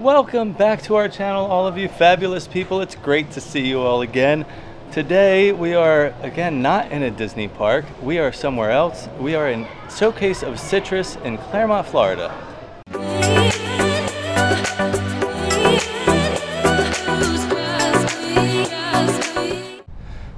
Welcome back to our channel, all of you fabulous people. It's great to see you all again. Today we are again not in a Disney park. We are somewhere else. We are in Showcase of Citrus in Clermont, Florida.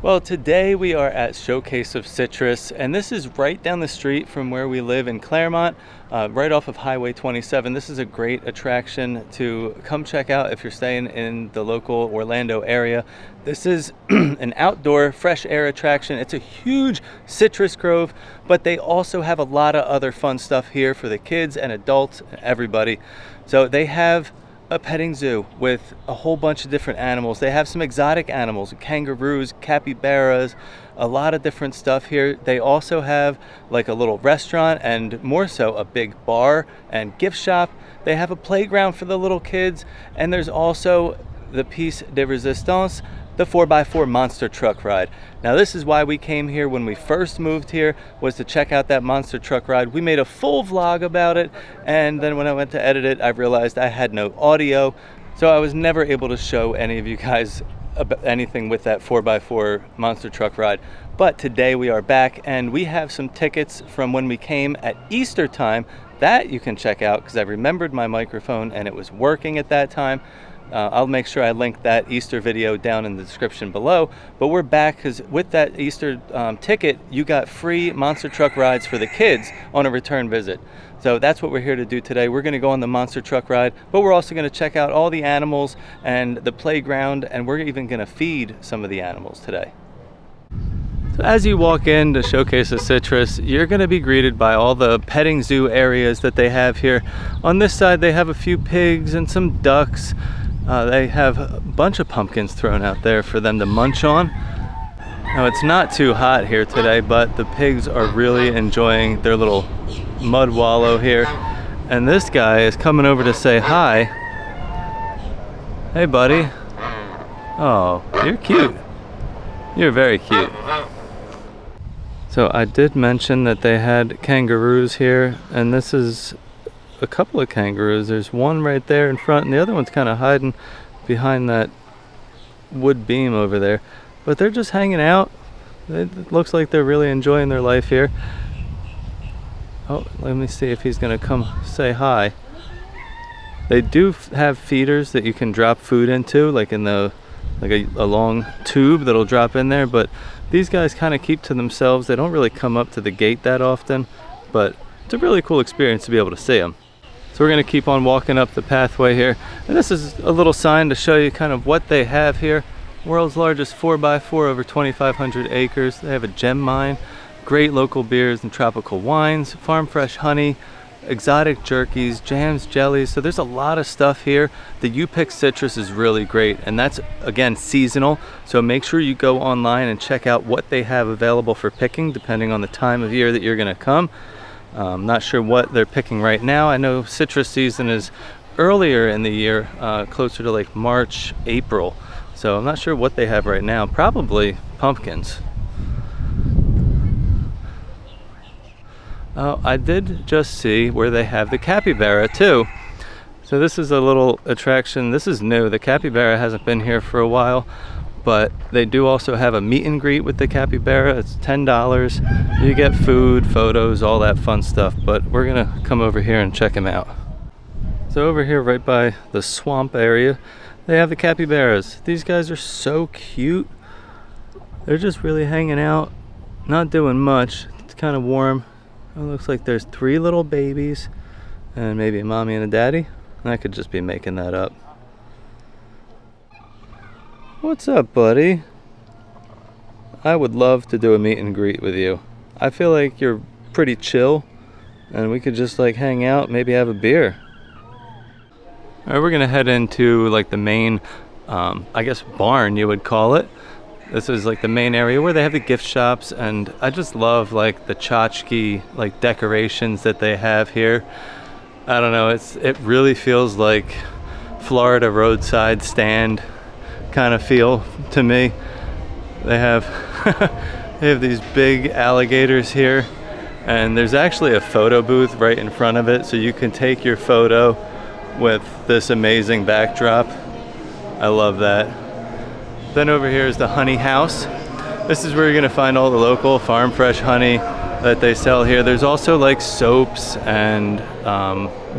Well, today we are at Showcase of Citrus, and this is right down the street from where we live in Clermont, right off of Highway 27. This is a great attraction to come check out if you're staying in the local Orlando area. This is an outdoor fresh air attraction. It's a huge citrus grove, but they also have a lot of other fun stuff here for the kids and adults, everybody. So they have a petting zoo with a whole bunch of different animals. They have some exotic animals, kangaroos, capybaras, a lot of different stuff here. They also have like a little restaurant and more so a big bar and gift shop. They have a playground for the little kids, and there's also the piece de resistance, the 4x4 monster truck ride. Now this is why we came here when we first moved here, was to check out that monster truck ride. We made a full vlog about it, and then when I went to edit it, I realized I had no audio, so I was never able to show any of you guys about anything with that 4x4 monster truck ride. But today we are back, and we have some tickets from when we came at Easter time that you can check out, because I remembered my microphone and it was working at that time. I'll make sure I link that Easter video down in the description below. But we're back because with that Easter ticket, you got free monster truck rides for the kids on a return visit. So that's what we're here to do today. We're going to go on the monster truck ride, but we're also going to check out all the animals and the playground, and we're even going to feed some of the animals today. So as you walk in to Showcase of Citrus, you're going to be greeted by all the petting zoo areas that they have here. On this side, they have a few pigs and some ducks. They have a bunch of pumpkins thrown out there for them to munch on. Now it's not too hot here today, but the pigs are really enjoying their little mud wallow here. And this guy is coming over to say hi. Hey buddy. Oh, you're cute. You're very cute. So I did mention that they had kangaroos here, and this is a couple of kangaroos. There's one right there in front, and the other one's kind of hiding behind that wood beam over there, but they're just hanging out. It looks like they're really enjoying their life here. Oh, let me see if he's gonna come say hi. They do have feeders that you can drop food into, like in the a long tube that'll drop in there, but these guys kind of keep to themselves. They don't really come up to the gate that often, but it's a really cool experience to be able to see them. So we're going to keep on walking up the pathway here, and this is a little sign to show you kind of what they have here. World's largest 4x4, over 2,500 acres. They have a gem mine, great local beers and tropical wines, farm fresh honey, exotic jerkies, jams, jellies. So there's a lot of stuff here. The You Pick Citrus is really great, and that's again seasonal, so make sure you go online and check out what they have available for picking depending on the time of year that you're going to come. I'm not sure what they're picking right now. I know citrus season is earlier in the year, closer to like March, April. So I'm not sure what they have right now. Probably pumpkins. Oh, I did just see where they have the capybara too. So this is a little attraction. This is new. The capybara hasn't been here for a while, but they do also have a meet and greet with the capybara. It's $10. You get food, photos, all that fun stuff, but we're gonna come over here and check him out. So over here right by the swamp area, they have the capybaras. These guys are so cute. They're just really hanging out, not doing much. It's kind of warm. It looks like there's 3 little babies and maybe a mommy and a daddy. I could just be making that up. What's up, buddy? I would love to do a meet and greet with you. I feel like you're pretty chill, and we could just like hang out, maybe have a beer. All right, we're gonna head into like the main, I guess barn you would call it. This is like the main area where they have the gift shops, and I just love like the tchotchke like decorations that they have here. I don't know, it really feels like Florida roadside stand kind of feel to me. They have they have these big alligators here, and there's actually a photo booth right in front of it, so you can take your photo with this amazing backdrop. I love that. Then over here is the honey house. This is where you're gonna find all the local farm fresh honey that they sell here. There's also like soaps and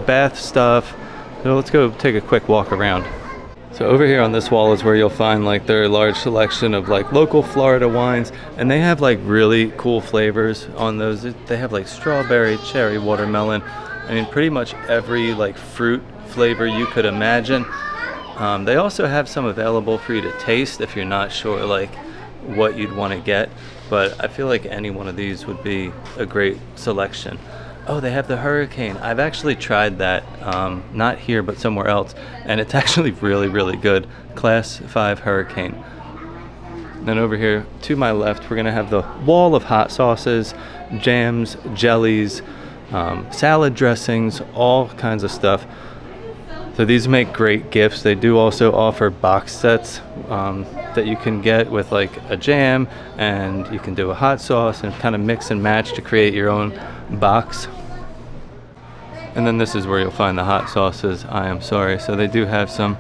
bath stuff. So let's go take a quick walk around. So over here on this wall is where you'll find like their large selection of like local Florida wines, and they have like really cool flavors on those. They have like strawberry, cherry, watermelon. I mean, pretty much every like fruit flavor you could imagine. They also have some available for you to taste if you're not sure like what you'd want to get, but I feel like any one of these would be a great selection. Oh, they have the Hurricane. I've actually tried that, not here, but somewhere else, and it's actually really, really good. Class 5 Hurricane. Then over here to my left, we're gonna have the wall of hot sauces, jams, jellies, salad dressings, all kinds of stuff. So these make great gifts. They do also offer box sets that you can get with like a jam, and you can do a hot sauce and kind of mix and match to create your own box. And then this is where you'll find the hot sauces. I am sorry. So they do have some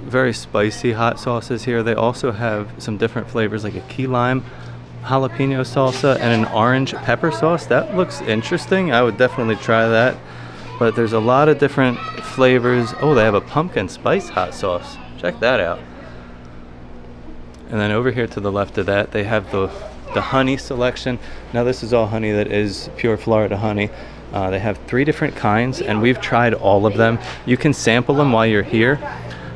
very spicy hot sauces here. They also have some different flavors like a key lime jalapeno salsa and an orange pepper sauce. That looks interesting. I would definitely try that. But there's a lot of different flavors. Oh, they have a pumpkin spice hot sauce. Check that out. And then over here to the left of that, they have the honey selection. Now this is all honey that is pure Florida honey. They have 3 different kinds, and we've tried all of them. You can sample them while you're here.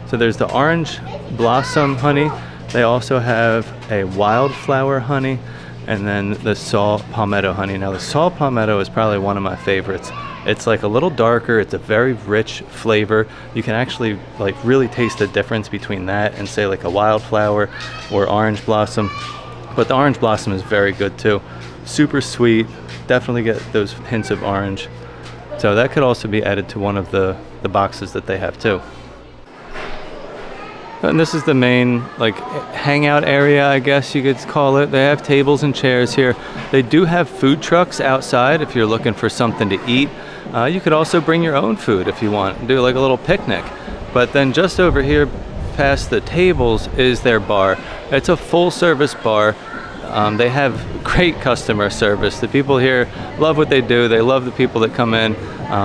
So there's the orange blossom honey. They also have a wildflower honey, and then the saw palmetto honey. Now the saw palmetto is probably one of my favorites. It's like a little darker. It's a very rich flavor. You can actually like really taste the difference between that and say like a wildflower or orange blossom. But the orange blossom is very good too. Super sweet. Definitely get those hints of orange. So that could also be added to one of the boxes that they have too. And this is the main like hangout area, I guess you could call it. They have tables and chairs here. They do have food trucks outside if you're looking for something to eat. You could also bring your own food if you want, do like a little picnic. But then just over here past the tables is their bar. It's a full service bar. They have great customer service. The people here love what they do. They love the people that come in.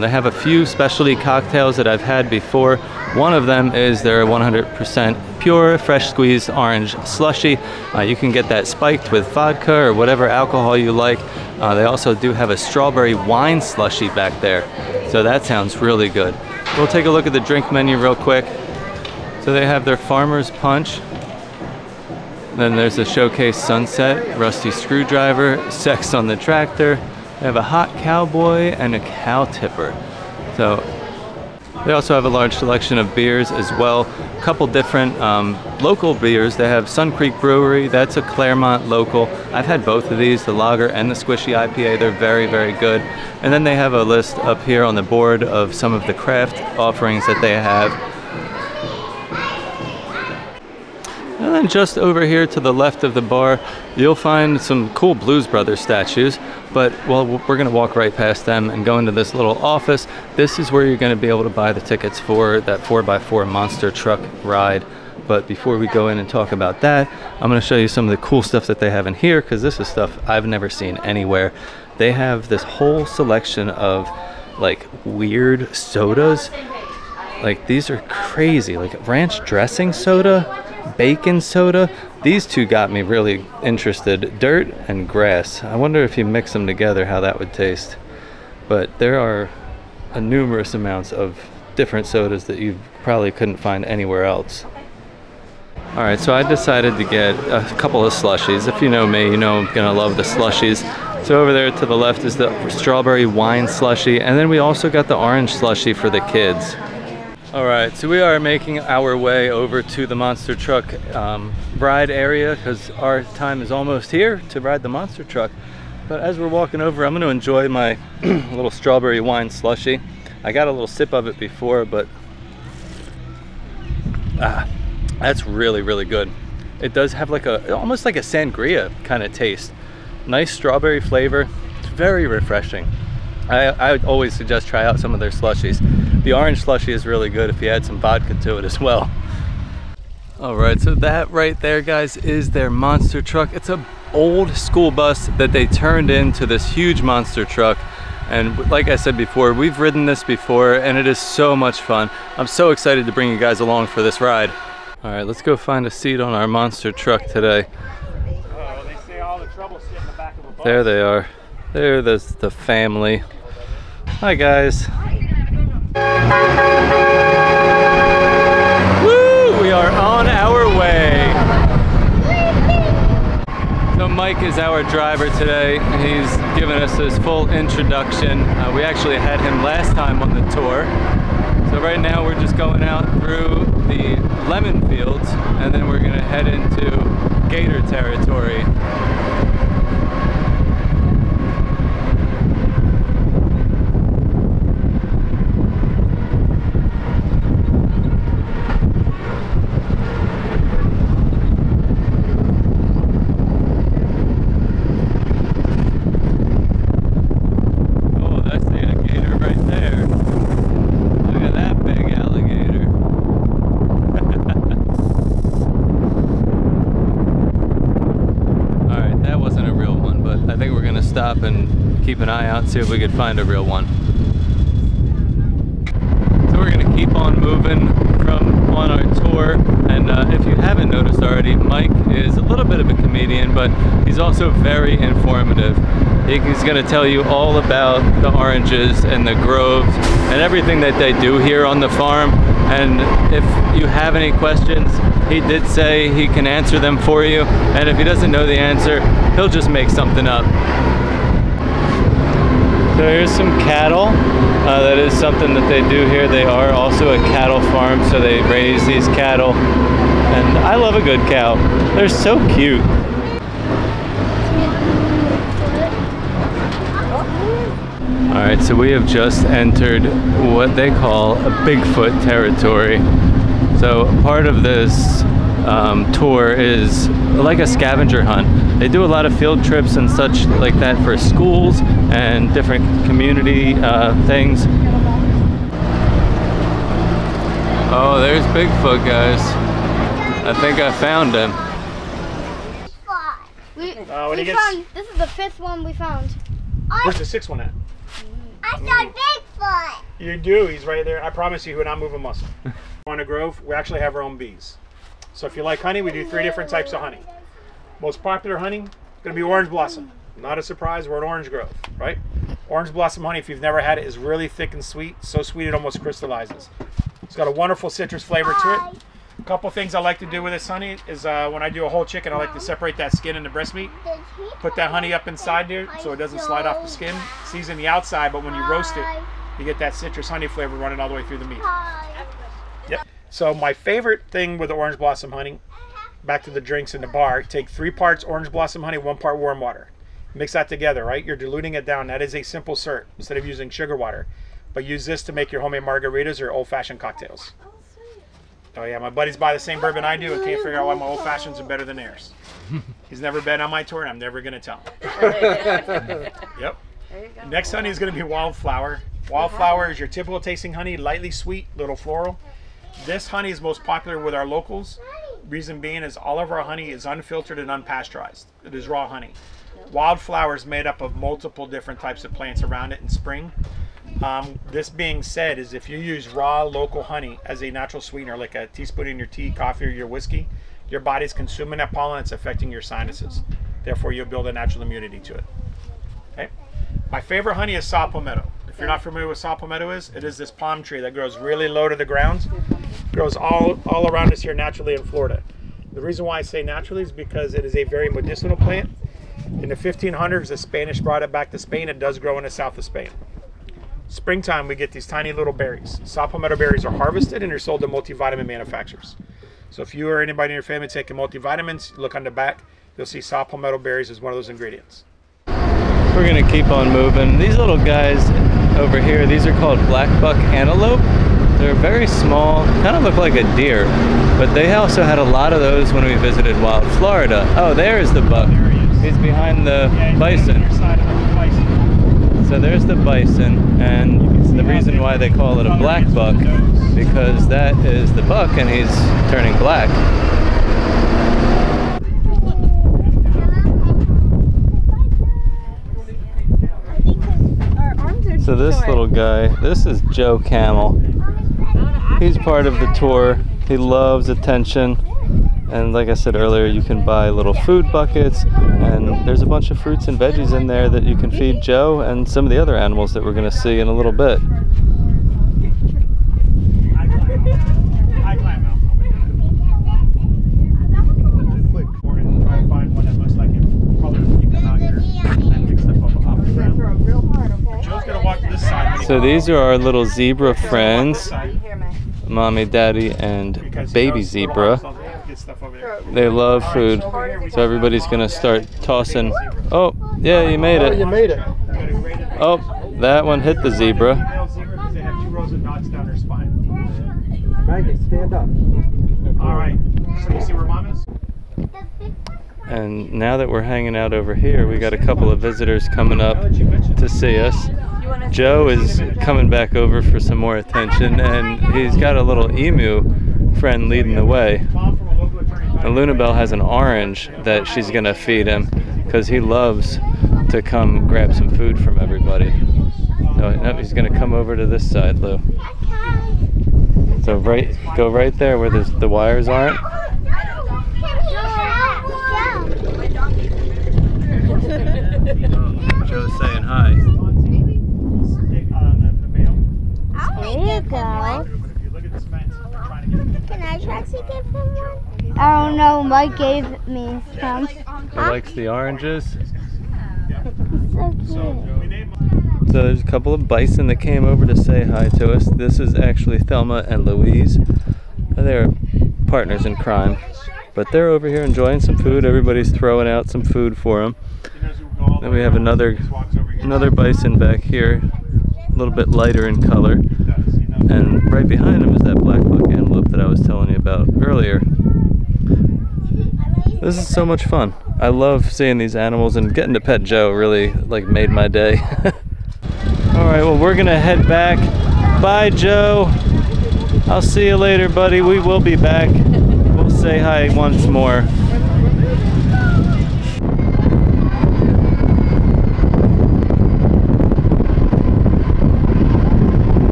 They have a few specialty cocktails that I've had before. One of them is their 100% pure, fresh squeezed orange slushy. You can get that spiked with vodka or whatever alcohol you like. They also do have a strawberry wine slushy back there. So that sounds really good. We'll take a look at the drink menu real quick. So they have their Farmer's Punch. Then there's the Showcase Sunset, Rusty Screwdriver, Sex on the Tractor. They have a Hot Cowboy and a Cow Tipper. So they also have a large selection of beers as well. A couple different local beers. They have Sun Creek Brewery. That's a Clermont local. I've had both of these, the lager and the squishy IPA. They're very, very good. And then they have a list up here on the board of some of the craft offerings that they have. And then just over here to the left of the bar, you'll find some cool Blues Brothers statues. But, well, we're going to walk right past them and go into this little office. This is where you're going to be able to buy the tickets for that 4x4 monster truck ride. But before we go in and talk about that, I'm going to show you some of the cool stuff that they have in here, because this is stuff I've never seen anywhere. They have this whole selection of, like, weird sodas. Like, these are crazy. Like, ranch dressing soda, bacon soda. These two got me really interested. Dirt and grass. I wonder if you mix them together how that would taste. But there are numerous amounts of different sodas that you probably couldn't find anywhere else. Alright, so I decided to get a couple of slushies. If you know me, you know I'm gonna love the slushies. So over there to the left is the strawberry wine slushie, and then we also got the orange slushie for the kids. Alright, so we are making our way over to the monster truck ride area, because our time is almost here to ride the monster truck. But as we're walking over, I'm going to enjoy my little strawberry wine slushie. I got a little sip of it before, but that's really, really good. It does have like almost like a sangria kind of taste. Nice strawberry flavor. It's very refreshing. I would always suggest try out some of their slushies. The orange slushie is really good if you add some vodka to it as well. All right, so that right there, guys, is their monster truck. It's an old school bus that they turned into this huge monster truck. And like I said before, we've ridden this before and it is so much fun. I'm so excited to bring you guys along for this ride. All right, let's go find a seat on our monster truck today. They say all the trouble sit in the back of a bus. There they are. There's the family. Hi, guys. Woo! We are on our way. So Mike is our driver today. He's given us his full introduction. We actually had him last time on the tour. So right now we're just going out through the lemon fields and then we're gonna head into gator territory. Stop and keep an eye out, see if we could find a real one. So we're gonna keep on moving on our tour, and if you haven't noticed already, Mike is a little bit of a comedian, but he's also very informative. He's gonna tell you all about the oranges and the groves and everything that they do here on the farm. And if you have any questions, he did say he can answer them for you, and if he doesn't know the answer, he'll just make something up. So here's some cattle. That is something that they do here. They are also a cattle farm, so they raise these cattle. And I love a good cow. They're so cute. All right, so we have just entered what they call a Bigfoot territory. So part of this tour is like a scavenger hunt. They do a lot of field trips and such like that for schools and different community things. Oh, there's Bigfoot, guys. I think I found him. This is the 5th one we found. Where's the 6th one at? I saw Bigfoot. You do, he's right there. I promise you, he would not move a muscle. On a grove, we actually have our own bees. So if you like honey, we do 3 different types of honey. Most popular honey is going to be orange blossom. Not a surprise, we're an orange grove, right? Orange blossom honey, if you've never had it, is really thick and sweet. So sweet it almost crystallizes. It's got a wonderful citrus flavor to it. A couple things I like to do with this honey is when I do a whole chicken, I like to separate that skin and the breast meat. Put that honey up inside there so it doesn't slide off the skin. Season the outside, but when you roast it, you get that citrus honey flavor running all the way through the meat. Yep. So my favorite thing with the orange blossom honey, back to the drinks in the bar, take 3 parts orange blossom honey, 1 part warm water. Mix that together, right? You're diluting it down. That is a simple syrup instead of using sugar water. But use this to make your homemade margaritas or old-fashioned cocktails. Oh yeah, my buddies buy the same bourbon I do and can't figure out why my old-fashions are better than theirs. He's never been on my tour and I'm never going to tell him. Yep. Next honey is going to be wildflower. Wildflower is your typical tasting honey, lightly sweet, little floral. This honey is most popular with our locals. Reason being is all of our honey is unfiltered and unpasteurized. It is raw honey. Wildflower is made up of multiple different types of plants around it in spring. This being said, is if you use raw local honey as a natural sweetener, like a teaspoon in your tea, coffee, or your whiskey, your body's consuming that pollen, it's affecting your sinuses. Therefore, you'll build a natural immunity to it. Okay. My favorite honey is saw palmetto. If you're not familiar with saw palmetto is, it is this palm tree that grows really low to the ground. It grows all around us here naturally in Florida. The reason why I say naturally is because it is a very medicinal plant. In the 1500s, the Spanish brought it back to Spain. It does grow in the south of Spain. Springtime, we get these tiny little berries. Saw palmetto berries are harvested and they're sold to multivitamin manufacturers. So if you or anybody in your family taking multivitamins, look on the back, you'll see saw palmetto berries as one of those ingredients. We're gonna keep on moving. These little guys over here, these are called blackbuck antelope. They're very small, kind of look like a deer, but they also had a lot of those when we visited Wild Florida. Oh, there's the buck. There he is. He's behind the bison. On your side of the bison. So there's the bison, and And the reason why they call it a black buck, because that is the buck and he's turning black. So this little guy, this is Joe Camel. He's part of the tour. He loves attention. And like I said earlier, you can buy little food buckets, and there's a bunch of fruits and veggies in there that you can feed Joe and some of the other animals that we're going to see in a little bit. So these are our little zebra friends, Mommy, Daddy, and baby zebra. They love food, so everybody's gonna start tossing. Oh, yeah, you made it. Oh, you made it. Oh, that one hit the zebra. Maggie, stand up. All right. So you see where Mom is? And now that we're hanging out over here, we got a couple of visitors coming up to see us. Joe is coming back over for some more attention, and he's got a little emu friend leading the way. And Lunabelle has an orange that she's gonna feed him because he loves to come grab some food from everybody. No, he's gonna come over to this side, Lou. So go right there where the wires aren't. Joe's saying hi. There you go. Can I try to get from one? I don't know. Mike gave me some. He likes the oranges. So cute. So there's a couple of bison that came over to say hi to us. This is actually Thelma and Louise. They're partners in crime. But they're over here enjoying some food. Everybody's throwing out some food for them. Then we have another bison back here, a little bit lighter in color. And right behind him is that black buck antelope that I was telling you about earlier. This is so much fun. I love seeing these animals, and getting to pet Joe really made my day. Alright, well, we're gonna head back. Bye, Joe. I'll see you later, buddy. We will be back. We'll say hi once more.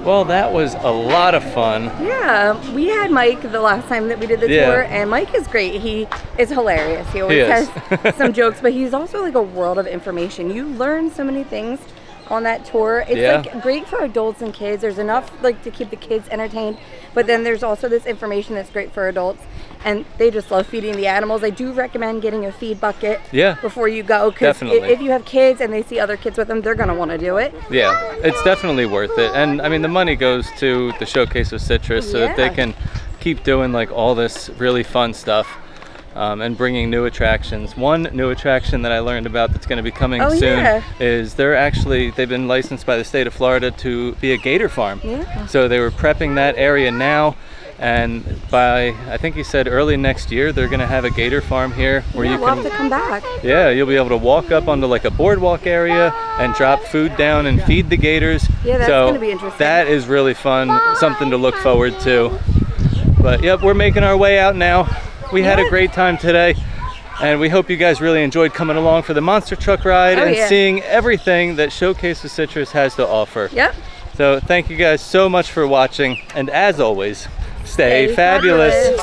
Well, that was a lot of fun. Yeah, we had Mike the last time that we did the tour, and Mike is great. He is hilarious. He always has some jokes, but he's also like a world of information. You learn so many things on that tour. It's like great for adults and kids. There's enough to keep the kids entertained, but then there's also this information that's great for adults, and they just love feeding the animals. I do recommend getting a feed bucket before you go, because if you have kids and they see other kids with them, they're gonna want to do it. Yeah, it's definitely worth it. And I mean, the money goes to the Showcase of Citrus so that they can keep doing all this really fun stuff. And bringing new attractions. One new attraction that I learned about that's going to be coming soon is they've been licensed by the state of Florida to be a gator farm. So they were prepping that area now, and by, I think he said early next year, they're going to have a gator farm here where you can have to come back. Yeah, you'll be able to walk up onto a boardwalk area and drop food down and feed the gators. Yeah, that's going to be interesting. That is really fun, something to look forward to. But yep, we're making our way out now. We had a great time today, and we hope you guys really enjoyed coming along for the monster truck ride and seeing everything that Showcase of Citrus has to offer. So thank you guys so much for watching, and as always, stay fabulous.